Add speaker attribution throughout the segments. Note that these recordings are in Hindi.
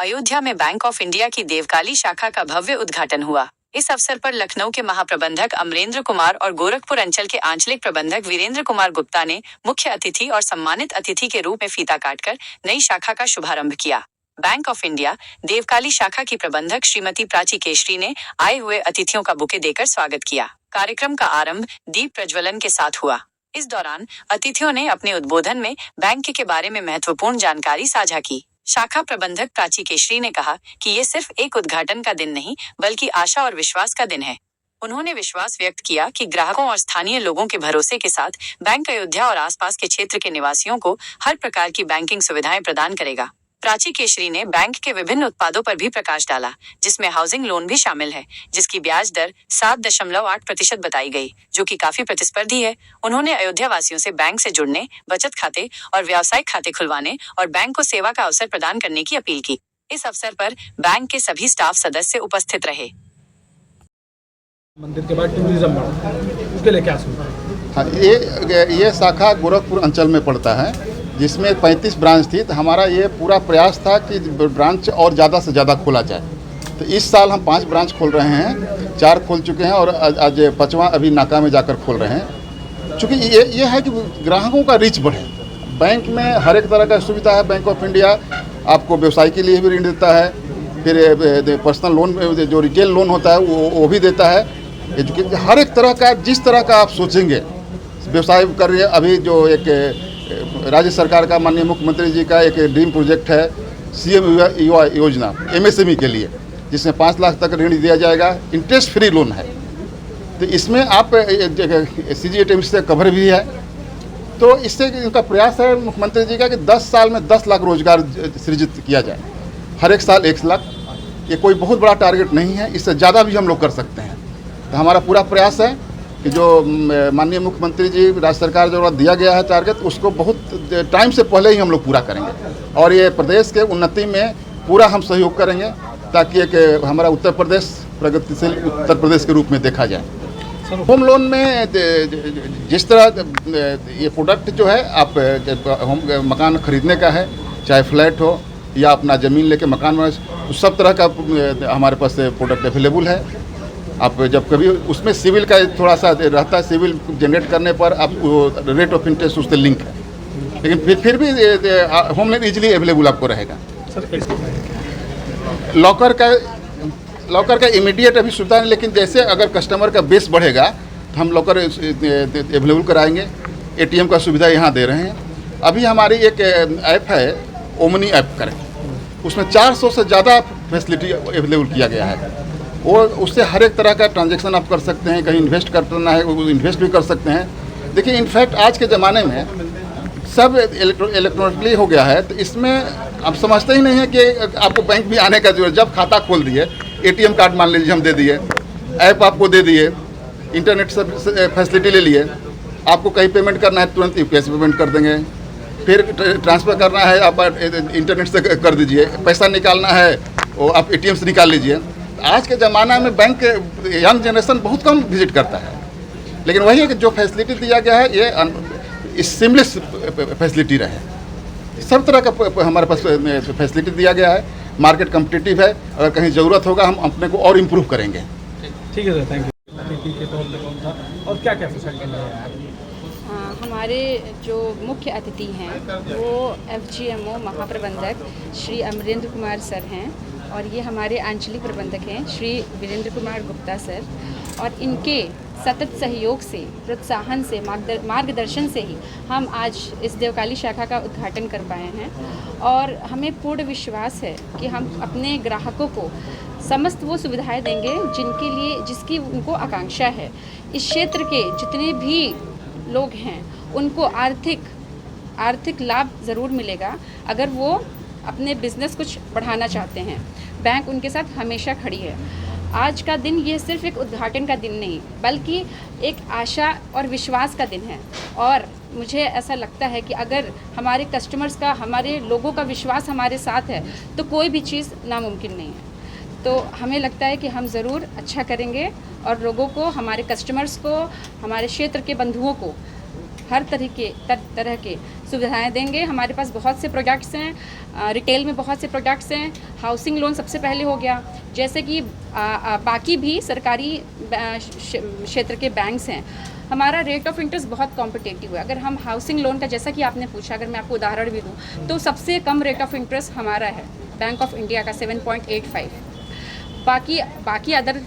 Speaker 1: अयोध्या में बैंक ऑफ इंडिया की देवकाली शाखा का भव्य उद्घाटन हुआ। इस अवसर पर लखनऊ के महाप्रबंधक अमरेंद्र कुमार और गोरखपुर अंचल के आंचलिक प्रबंधक वीरेंद्र कुमार गुप्ता ने मुख्य अतिथि और सम्मानित अतिथि के रूप में फीता काटकर नई शाखा का शुभारंभ किया। बैंक ऑफ इंडिया देवकाली शाखा की प्रबंधक श्रीमती प्राची केशरी ने आए हुए अतिथियों का बुके देकर स्वागत किया। कार्यक्रम का आरंभ दीप प्रज्वलन के साथ हुआ। इस दौरान अतिथियों ने अपने उद्बोधन में बैंक के बारे में महत्वपूर्ण जानकारी साझा की। शाखा प्रबंधक प्राची केशरी ने कहा कि ये सिर्फ एक उद्घाटन का दिन नहीं बल्कि आशा और विश्वास का दिन है। उन्होंने विश्वास व्यक्त किया कि ग्राहकों और स्थानीय लोगों के भरोसे के साथ बैंक अयोध्या और आसपास के क्षेत्र के निवासियों को हर प्रकार की बैंकिंग सुविधाएं प्रदान करेगा। प्राची केशरी ने बैंक के विभिन्न उत्पादों पर भी प्रकाश डाला, जिसमें हाउसिंग लोन भी शामिल है, जिसकी ब्याज दर 7.8% बताई गई, जो कि काफी प्रतिस्पर्धी है। उन्होंने अयोध्या वासियों से बैंक से जुड़ने, बचत खाते और व्यावसायिक खाते खुलवाने और बैंक को सेवा का अवसर प्रदान करने की अपील की। इस अवसर पर बैंक के सभी स्टाफ सदस्य उपस्थित रहे।
Speaker 2: मंदिर के बाद टूरिज्म बढ़ा, उसके लिए क्या सुना?
Speaker 3: हाँ, ये शाखा गोरखपुर अंचल में पड़ता है, जिसमें 35 ब्रांच थी। तो हमारा ये पूरा प्रयास था कि ब्रांच और ज़्यादा से ज़्यादा खोला जाए। तो इस साल हम 5 ब्रांच खोल रहे हैं, 4 खोल चुके हैं और आज 5वां अभी नाका में जाकर खोल रहे हैं। चूँकि ये है कि ग्राहकों का रीच बढ़े। बैंक में हर एक तरह का सुविधा है। बैंक ऑफ इंडिया आपको व्यवसाय के लिए भी ऋण देता है, फिर पर्सनल लोन जो रिटेल लोन होता है वो भी देता है। एजुकेशन हर एक तरह का, जिस तरह का आप सोचेंगे व्यवसाय कर रहे हैं। अभी जो एक राज्य सरकार का माननीय मुख्यमंत्री जी का एक ड्रीम प्रोजेक्ट है CM युवा योजना MSME के लिए, जिसमें 5 लाख तक ऋण दिया जाएगा, इंटरेस्ट फ्री लोन है। तो इसमें आप CGTMSE से कवर भी है। तो इससे इनका प्रयास है मुख्यमंत्री जी का कि 10 साल में 10 लाख रोजगार सृजित किया जाए, हर एक साल 1 लाख। ये कोई बहुत बड़ा टारगेट नहीं है, इससे ज़्यादा भी हम लोग कर सकते हैं। तो हमारा पूरा प्रयास है कि जो माननीय मुख्यमंत्री जी राज्य सरकार जो दिया गया है टारगेट, उसको बहुत टाइम से पहले ही हम लोग पूरा करेंगे और ये प्रदेश के उन्नति में पूरा हम सहयोग करेंगे, ताकि एक हमारा उत्तर प्रदेश प्रगतिशील उत्तर प्रदेश के रूप में देखा जाए। होम लोन में जिस तरह ये प्रोडक्ट जो है, आप होम मकान खरीदने का है, चाहे फ्लैट हो या अपना ज़मीन लेके मकान बनाए, तो सब तरह का हमारे पास प्रोडक्ट अवेलेबल है। आप जब कभी उसमें सिविल का थोड़ा सा रहता है, सिविल जनरेट करने पर आप रेट ऑफ इंटरेस्ट उससे लिंक है, लेकिन फिर भी होम लोन ईजिली अवेलेबल आपको रहेगा। लॉकर का इमीडिएट अभी सुविधा नहीं, लेकिन जैसे अगर कस्टमर का बेस बढ़ेगा तो हम लॉकर अवेलेबल कराएंगे। ATM का सुविधा यहाँ दे रहे हैं। अभी हमारी एक ऐप है ओमनी ऐप करें, उसमें 400 से ज़्यादा फैसिलिटी अवेलेबल किया गया है। वो उससे हर एक तरह का ट्रांजैक्शन आप कर सकते हैं। कहीं इन्वेस्ट करना है वो इन्वेस्ट भी कर सकते हैं। देखिए, इनफैक्ट आज के ज़माने में सब इलेक्ट्रॉनिकली हो गया है, तो इसमें आप समझते ही नहीं है कि आपको बैंक भी आने का जरूरत। जब खाता खोल दिए, ATM कार्ड मान लीजिए हम दे दिए, ऐप आपको दे दिए, इंटरनेट से फैसिलिटी ले लिए। आपको कहीं पेमेंट करना है तुरंत UPI से पेमेंट कर देंगे, फिर ट्रांसफ़र करना है आप इंटरनेट से कर दीजिए, पैसा निकालना है वो आप ATM से निकाल लीजिए। आज के ज़माना में बैंक यंग जनरेशन बहुत कम विजिट करता है, लेकिन वही है कि जो फैसिलिटी दिया गया है ये सीमलेस फैसिलिटी रहे। सब तरह का हमारे पास फैसिलिटी दिया गया है। मार्केट कम्पिटिटिव है, अगर कहीं ज़रूरत होगा हम अपने को और इम्प्रूव करेंगे।
Speaker 2: ठीक है सर, थैंक यू। अतिथि के तौर पे कौन था और क्या क्या फैसिलिटी है?
Speaker 4: हमारे जो मुख्य अतिथि हैं वो FGMO महाप्रबंधक श्री अमरेंद्र कुमार सर हैं, और ये हमारे आंचलिक प्रबंधक हैं श्री वीरेंद्र कुमार गुप्ता सर। और इनके सतत सहयोग से, प्रोत्साहन से, मार्गदर्शन से ही हम आज इस देवकाली शाखा का उद्घाटन कर पाए हैं। और हमें पूर्ण विश्वास है कि हम अपने ग्राहकों को समस्त वो सुविधाएं देंगे जिसकी उनको आकांक्षा है। इस क्षेत्र के जितने भी लोग हैं उनको आर्थिक लाभ ज़रूर मिलेगा अगर वो अपने बिजनेस कुछ बढ़ाना चाहते हैं। बैंक उनके साथ हमेशा खड़ी है। आज का दिन ये सिर्फ एक उद्घाटन का दिन नहीं बल्कि एक आशा और विश्वास का दिन है। और मुझे ऐसा लगता है कि अगर हमारे कस्टमर्स का, हमारे लोगों का विश्वास हमारे साथ है तो कोई भी चीज़ नामुमकिन नहीं है। तो हमें लगता है कि हम ज़रूर अच्छा करेंगे और लोगों को, हमारे कस्टमर्स को, हमारे क्षेत्र के बंधुओं को हर तरह के सुविधाएं देंगे। हमारे पास बहुत से प्रोडक्ट्स हैं, रिटेल में बहुत से प्रोडक्ट्स हैं। हाउसिंग लोन सबसे पहले हो गया, जैसे कि बाकी भी सरकारी क्षेत्र के बैंक्स हैं। हमारा रेट ऑफ इंटरेस्ट बहुत कॉम्पिटेटिव है। अगर हम हाउसिंग लोन का, जैसा कि आपने पूछा, अगर मैं आपको उदाहरण भी दूं तो सबसे कम रेट ऑफ इंटरेस्ट हमारा है बैंक ऑफ इंडिया का 7.85। बाकी अदर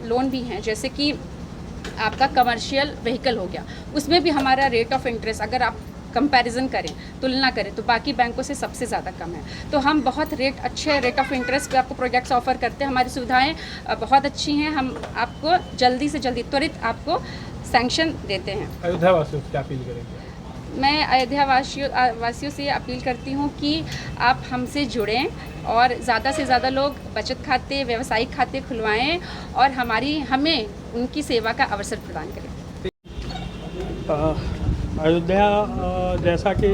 Speaker 4: लोन भी हैं, जैसे कि आपका कमर्शियल व्हीकल हो गया, उसमें भी हमारा रेट ऑफ इंटरेस्ट अगर आप कंपैरिजन करें, तुलना करें, तो बाकी बैंकों से सबसे ज़्यादा कम है। तो हम बहुत अच्छे रेट ऑफ इंटरेस्ट पे आपको प्रोडक्ट्स ऑफर करते हैं। हमारी सुविधाएं बहुत अच्छी हैं। हम आपको जल्दी से जल्दी त्वरित आपको सैंक्शन देते हैं।
Speaker 2: अयोध्या वासियों से क्या अपील करेंगे?
Speaker 4: मैं अयोध्या वासियों से अपील करती हूँ कि आप हमसे जुड़ें और ज़्यादा से ज़्यादा लोग बचत खाते, व्यावसायिक खाते खुलवाएं और हमें उनकी सेवा का अवसर प्रदान करें।
Speaker 5: अयोध्या जैसा कि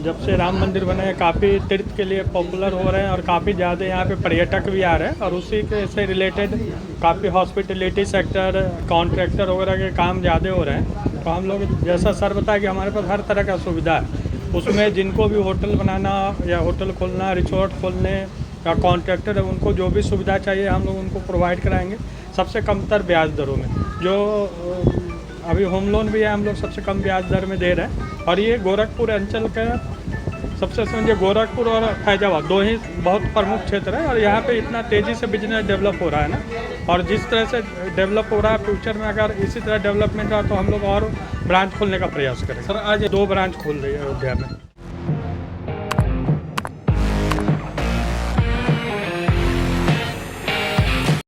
Speaker 5: जब से राम मंदिर बने हैं, काफ़ी तीर्थ के लिए पॉपुलर हो रहे हैं और काफ़ी ज़्यादा यहाँ पे पर्यटक भी आ रहे हैं, और उसी के से रिलेटेड काफ़ी हॉस्पिटलिटी सेक्टर, कॉन्ट्रैक्टर वगैरह के काम ज़्यादा हो रहे हैं। तो हम लोग, जैसा सर बताया कि हमारे पास हर तरह का सुविधा है, उसमें जिनको भी होटल बनाना या होटल खोलना, रिसोर्ट खोलने या कॉन्ट्रैक्टर है, उनको जो भी सुविधा चाहिए हम लोग उनको प्रोवाइड कराएंगे समसे कमतर ब्याज दरों में। जो अभी होम लोन भी है, हम लोग सबसे कम ब्याज दर में दे रहे हैं। और ये गोरखपुर अंचल का सबसे समझिए, गोरखपुर और फैजाबाद दो ही बहुत प्रमुख क्षेत्र है, और यहाँ पे इतना तेज़ी से बिजनेस डेवलप हो रहा है ना, और जिस तरह से डेवलप हो रहा है, फ्यूचर में अगर इसी तरह डेवलपमेंट रहा तो हम लोग और ब्रांच खोलने का प्रयास करें। सर, आज 2 ब्रांच खोल रही है अयोध्या में।